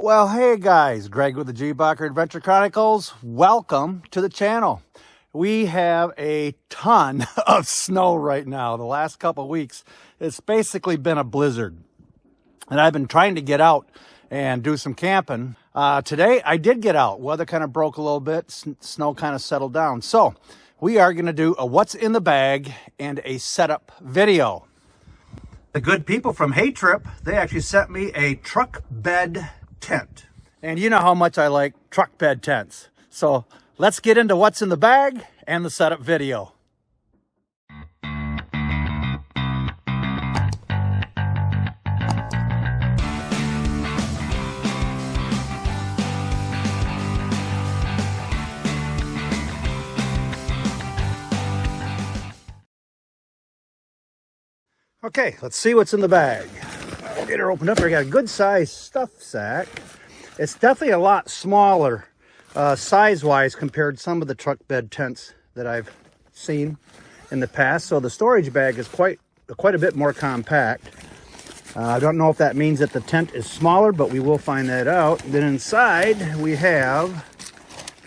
Well, hey guys, Greg with the G Bacher Adventure Chronicles. Welcome to the channel. We have a ton of snow right now. The last couple of weeks, it's basically been a blizzard. And I've been trying to get out and do some camping. Today, I did get out. Weather kind of broke a little bit. Snow kind of settled down. So we are going to do a what's in the bag and a setup video. The good people from Hay Trip, they actually sent me a truck bed tent. And you know how much I like truck bed tents. So let's get into what's in the bag and the setup video. Okay, let's see what's in the bag. I'll get her opened up. I got a good size stuff sack. It's definitely a lot smaller size-wise compared to some of the truck bed tents that I've seen in the past. So the storage bag is quite a bit more compact. I don't know if that means that the tent is smaller, but we will find that out. Then inside we have,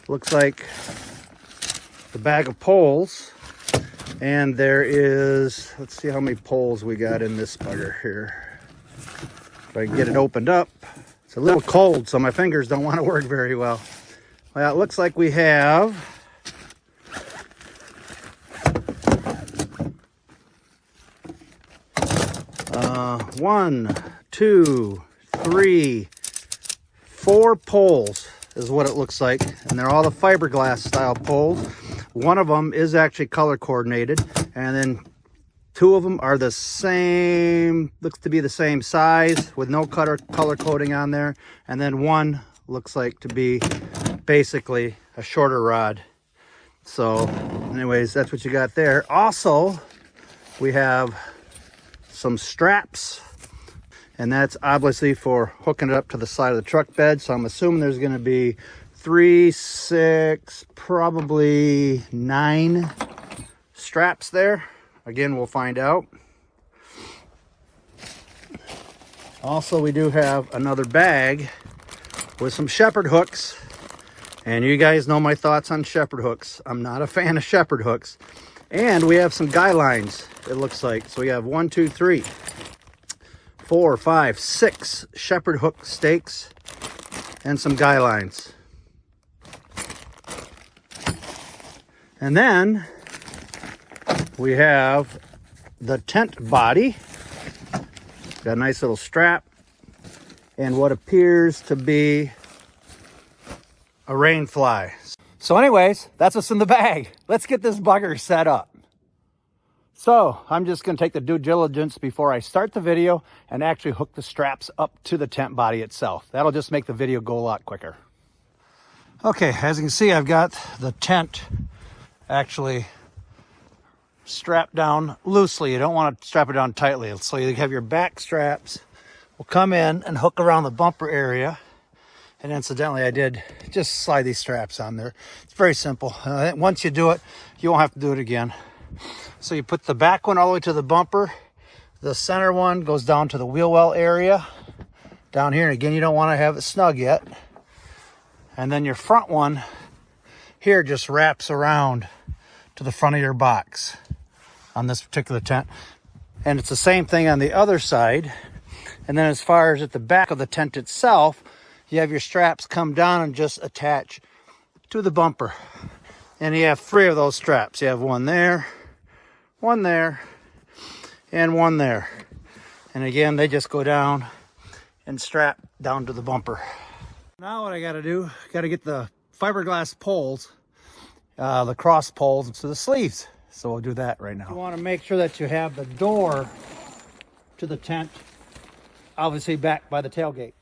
looks like the bag of poles. And there is, let's see how many poles we got in this bugger here. If I can get it opened up. It's a little cold, so my fingers don't want to work very well. Well, it looks like we have one, two, three, four poles is what it looks like. And they're all the fiberglass style poles. One of them is actually color coordinated, and then two of them are the same, looks to be the same size with no color coding on there. And then one looks like to be basically a shorter rod. So anyways, that's what you got there. Also, we have some straps, and that's obviously for hooking it up to the side of the truck bed. So I'm assuming there's going to be 3, 6, probably 9 straps there. Again, we'll find out. Also, we do have another bag with some shepherd hooks. And you guys know my thoughts on shepherd hooks. I'm not a fan of shepherd hooks. And we have some guy lines, it looks like. So we have 1, 2, 3, 4, 5, 6 shepherd hook stakes and some guy lines. And then we have the tent body. Got a nice little strap and what appears to be a rainfly. So anyways, that's what's in the bag. Let's get this bugger set up. So I'm just going to take the due diligence before I start the video and actually hook the straps up to the tent body itself. That'll just make the video go a lot quicker. Okay, as you can see, I've got the tent actually strapped down loosely. You don't want to strap it down tightly. So you have your back straps will come in and hook around the bumper area. And incidentally, I did just slide these straps on there. It's very simple. Once you do it, you won't have to do it again. So you put the back one all the way to the bumper. The center one goes down to the wheel well area down here. And again, you don't want to have it snug yet. And then your front one here just wraps around to the front of your box on this particular tent. And it's the same thing on the other side. And then as far as at the back of the tent itself, you have your straps come down and just attach to the bumper. And you have 3 of those straps. You have one there, and one there. And again, they just go down and strap down to the bumper. Now what I got to do, got to get the fiberglass poles, the cross poles to the sleeves. So we'll do that right now. You want to make sure that you have the door to the tent obviously back by the tailgate.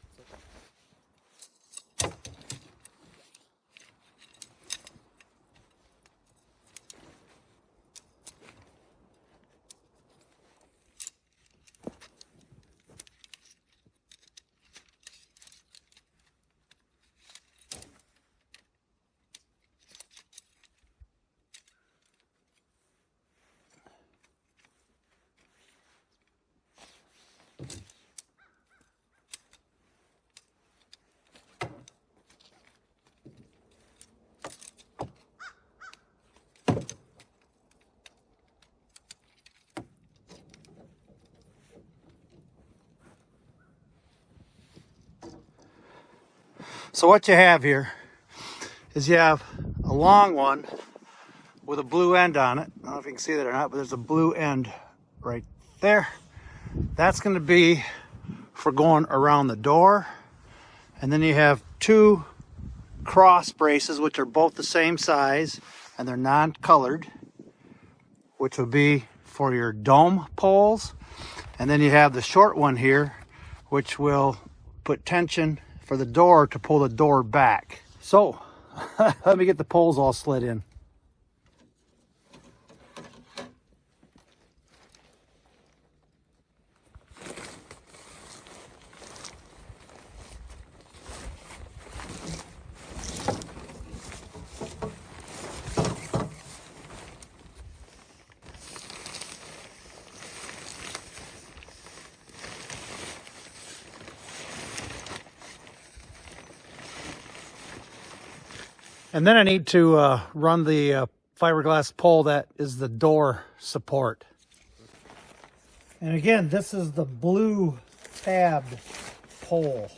So what you have here is you have a long one with a blue end on it. I don't know if you can see that or not, but there's a blue end right there. That's going to be for going around the door. And then you have two cross braces, which are both the same size and they're non-colored, which will be for your dome poles. And then you have the short one here, which will put tension for the door to pull the door back. So let me get the poles all slid in. And then I need to run the fiberglass pole that is the door support. And again, this is the blue tabbed pole.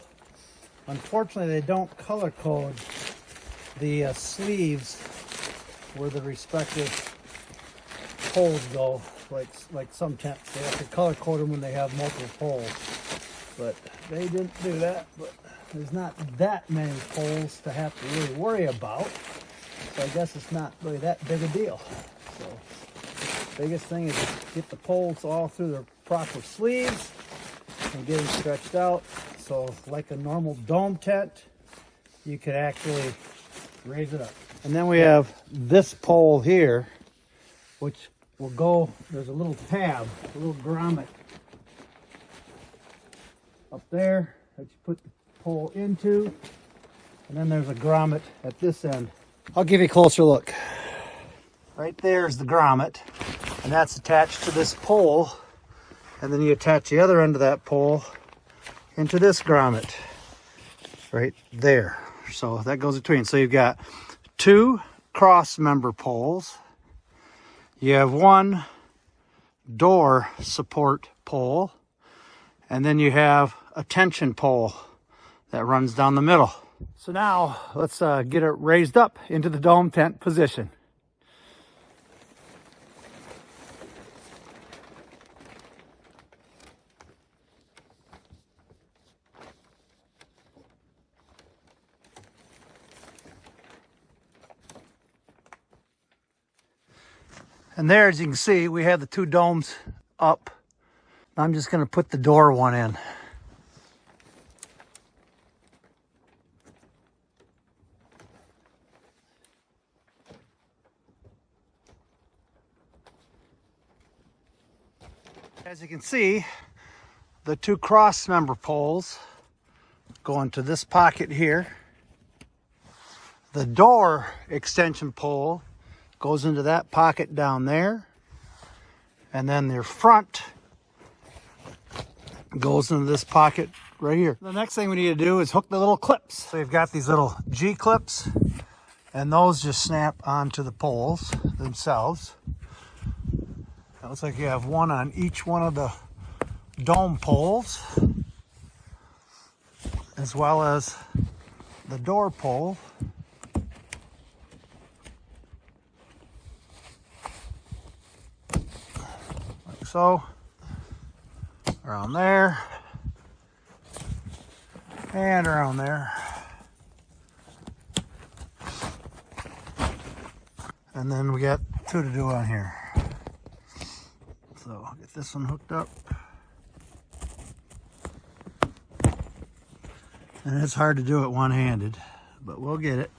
Unfortunately, they don't color code the sleeves where the respective poles go, like some tents. They have to color code them when they have multiple poles. But they didn't do that. But there's not that many poles to have to really worry about. So I guess it's not really that big a deal. So biggest thing is get the poles all through their proper sleeves and get them stretched out. So like a normal dome tent, you could actually raise it up. And then we have this pole here, which will go, there's a little tab, a little grommet up there that you put the pole into, and then there's a grommet at this end. I'll give you a closer look. Right there is the grommet, and that's attached to this pole, and then you attach the other end of that pole into this grommet right there. So that goes between. So you've got two cross member poles, you have one door support pole, and then you have a tension pole that runs down the middle. So now let's get it raised up into the dome tent position. And there, as you can see, we have the two domes up. I'm just going to put the door one in. As you can see, the two cross member poles go into this pocket here. The door extension pole goes into that pocket down there. And then their front goes into this pocket right here. The next thing we need to do is hook the little clips. So you've got these little G clips, and those just snap onto the poles themselves. It looks like you have one on each one of the dome poles, as well as the door pole. Like so. Around there. And around there. And then we got two to do on here. So I'll get this one hooked up. And it's hard to do it one-handed, but we'll get it.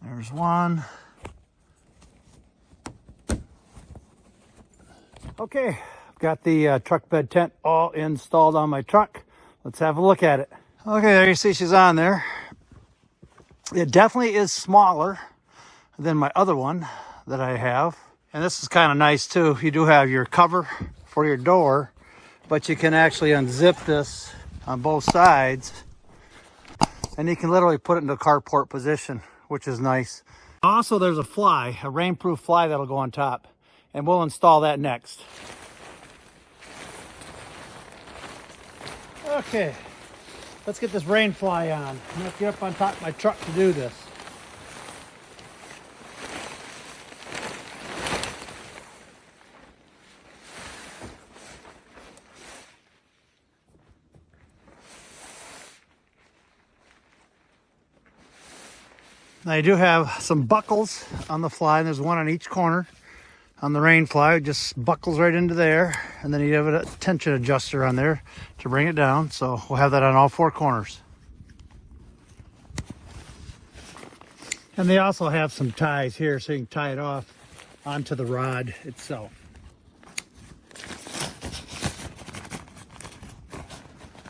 There's one. Okay, I've got the truck bed tent all installed on my truck. Let's have a look at it. Okay, there you see she's on there. It definitely is smaller than my other one that I have. And this is kind of nice too. You do have your cover for your door, but you can actually unzip this on both sides, and you can literally put it into a carport position, which is nice. Also, there's a fly, a rainproof fly that'll go on top, and we'll install that next. Okay, let's get this Rainfly on. I'm gonna have to get up on top of my truck to do this. Now you do have some buckles on the fly, and there's one on each corner on the Rainfly. It just buckles right into there, and then you have a tension adjuster on there to bring it down. So we'll have that on all four corners. And they also have some ties here so you can tie it off onto the rod itself.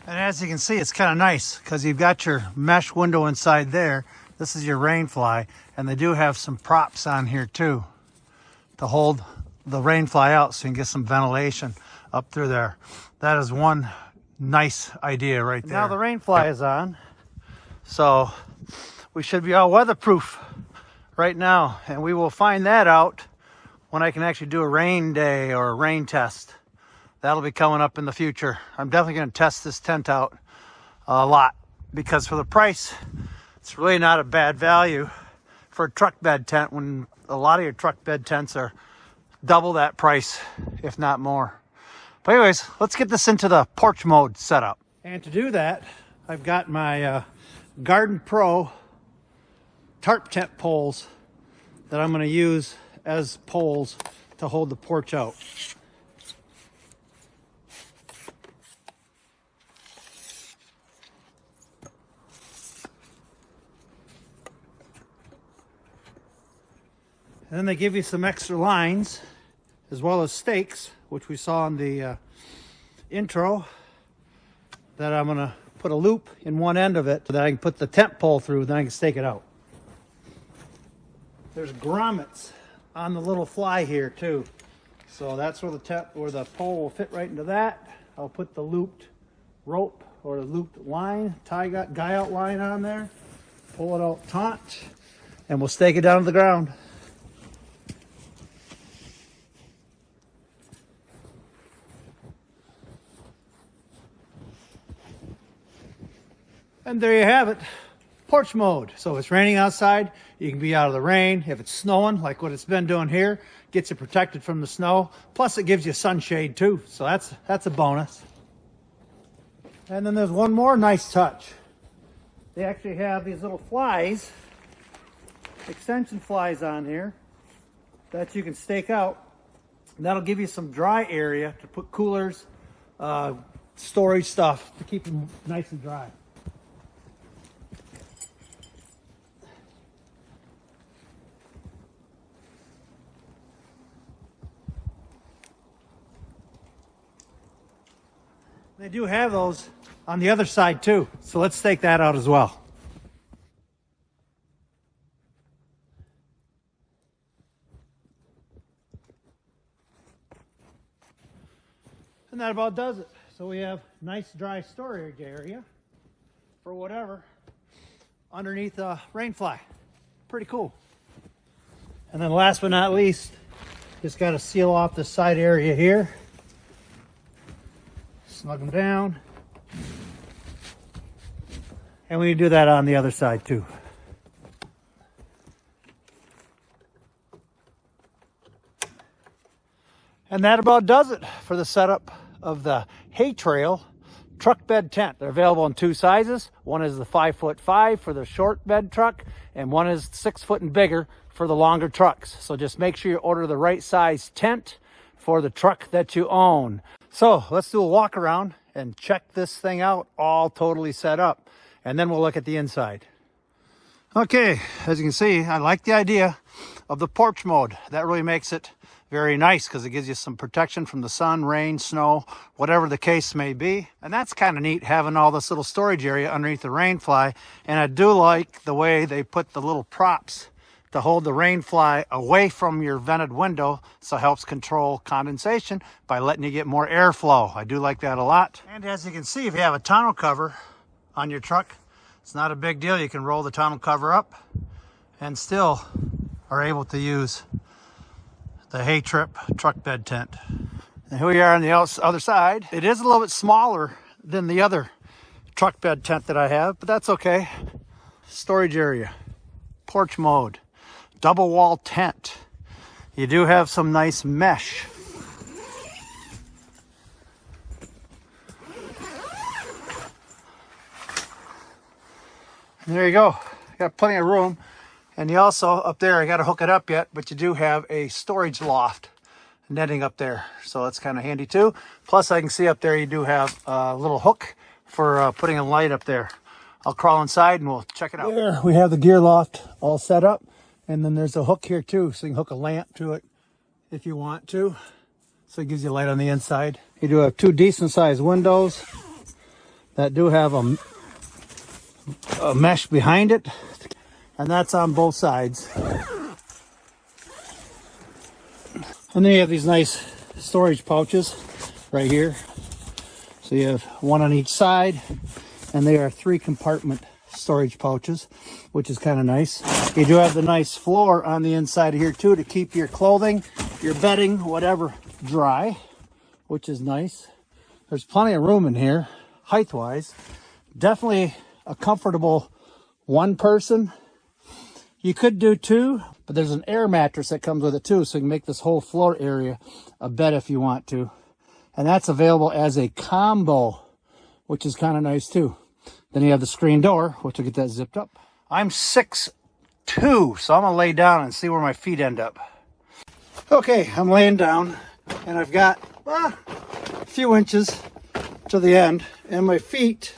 And as you can see, it's kind of nice because you've got your mesh window inside there. This is your Rainfly, and they do have some props on here too to hold the Rainfly out so you can get some ventilation up through there. That is one nice idea right there. Now the Rainfly is on, so we should be all weatherproof right now, and we will find that out when I can actually do a rain day or a rain test. That'll be coming up in the future. I'm definitely going to test this tent out a lot because for the price, it's really not a bad value for a truck bed tent when a lot of your truck bed tents are double that price, if not more. But anyways, let's get this into the porch mode setup. And to do that, I've got my Garden Pro tarp tent poles that I'm going to use as poles to hold the porch out. And then they give you some extra lines as well as stakes, which we saw in the intro, that I'm going to put a loop in one end of it so that I can put the tent pole through, then I can stake it out. There's grommets on the little fly here too. So that's where the pole will fit right into that. I'll put the looped rope or the looped line, guy out line on there, pull it out taut, and we'll stake it down to the ground. And there you have it, porch mode. So if it's raining outside, you can be out of the rain. If it's snowing, like what it's been doing here, gets you protected from the snow. Plus it gives you sunshade too, so that's a bonus. And then there's one more nice touch. They actually have these little flies, extension flies on here, that you can stake out. And that'll give you some dry area to put coolers, storage stuff to keep them nice and dry. They do have those on the other side too, so let's stake that out as well. And that about does it. So we have nice dry storage area for whatever underneath a Rainfly. Pretty cool. And then last but not least, just got to seal off the side area here. Snug them down. And we do that on the other side too. And that about does it for the setup of the Hay Trail truck bed tent. They're available in two sizes. One is the 5'5" for the short bed truck, and one is 6 foot and bigger for the longer trucks. So just make sure you order the right size tent for the truck that you own. So let's do a walk around and check this thing out, all totally set up. And then we'll look at the inside. Okay, as you can see, I like the idea of the porch mode. That really makes it very nice because it gives you some protection from the sun, rain, snow, whatever the case may be. And that's kind of neat, having all this little storage area underneath the Rainfly. And I do like the way they put the little props to hold the Rainfly away from your vented window, so it helps control condensation by letting you get more airflow. I do like that a lot. And as you can see, if you have a tonneau cover on your truck, it's not a big deal. You can roll the tonneau cover up and still are able to use the Hay Trip truck bed tent. And here we are on the other side. It is a little bit smaller than the other truck bed tent that I have, but that's okay. Storage area, porch mode, double wall tent. You do have some nice mesh. And there you go. Got plenty of room. And you also, up there, I got to hook it up yet, but you do have a storage loft netting up there. So that's kind of handy too. Plus I can see up there you do have a little hook for putting a light up there. I'll crawl inside and we'll check it out. There we have the gear loft all set up. And then there's a hook here too, so you can hook a lamp to it if you want to. So it gives you light on the inside. You do have 2 decent sized windows that do have a mesh behind it. And that's on both sides. And then you have these nice storage pouches right here. So you have one on each side, and they are 3 compartment storage pouches, which is kind of nice. You do have the nice floor on the inside of here too to keep your clothing, your bedding, whatever, dry, which is nice. There's plenty of room in here, height-wise. Definitely a comfortable 1 person. You could do 2, but there's an air mattress that comes with it too, so you can make this whole floor area a bed if you want to. And that's available as a combo, which is kind of nice too. Then you have the screen door, which will get that zipped up. I'm 6'2", so I'm gonna lay down and see where my feet end up. Okay, I'm laying down, and I've got a few inches to the end, and my feet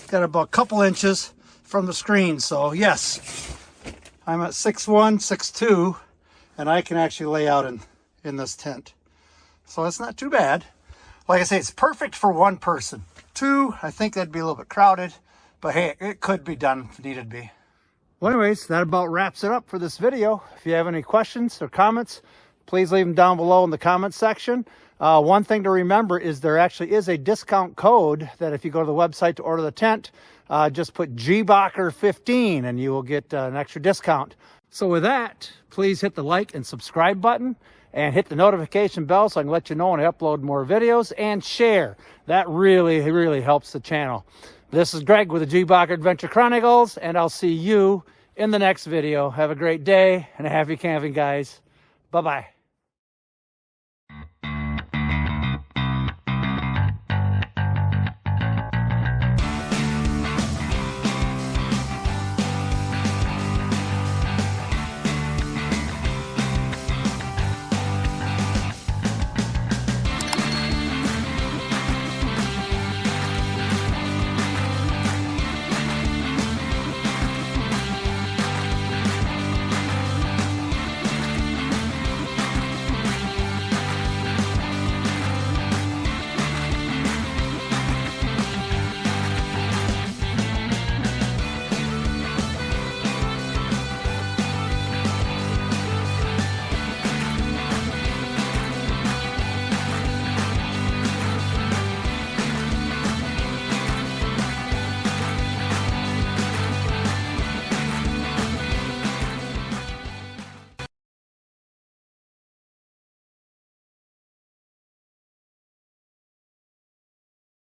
got about a couple inches from the screen. So yes, I'm at 6'1", 6'2", and I can actually lay out in this tent. So it's not too bad. Like I say, it's perfect for 1 person. 2, I think that'd be a little bit crowded, but hey, it could be done if needed be. Well, anyways, that about wraps it up for this video. If you have any questions or comments, please leave them down below in the comments section. One thing to remember is there actually is a discount code that if you go to the website to order the tent, just put GBocker15 and you will get an extra discount. So with that, please hit the like and subscribe button and hit the notification bell so I can let you know when I upload more videos, and share. That really, really helps the channel. This is Greg with the GBocker Adventure Chronicles, and I'll see you in the next video. Have a great day and a happy camping, guys. Bye-bye.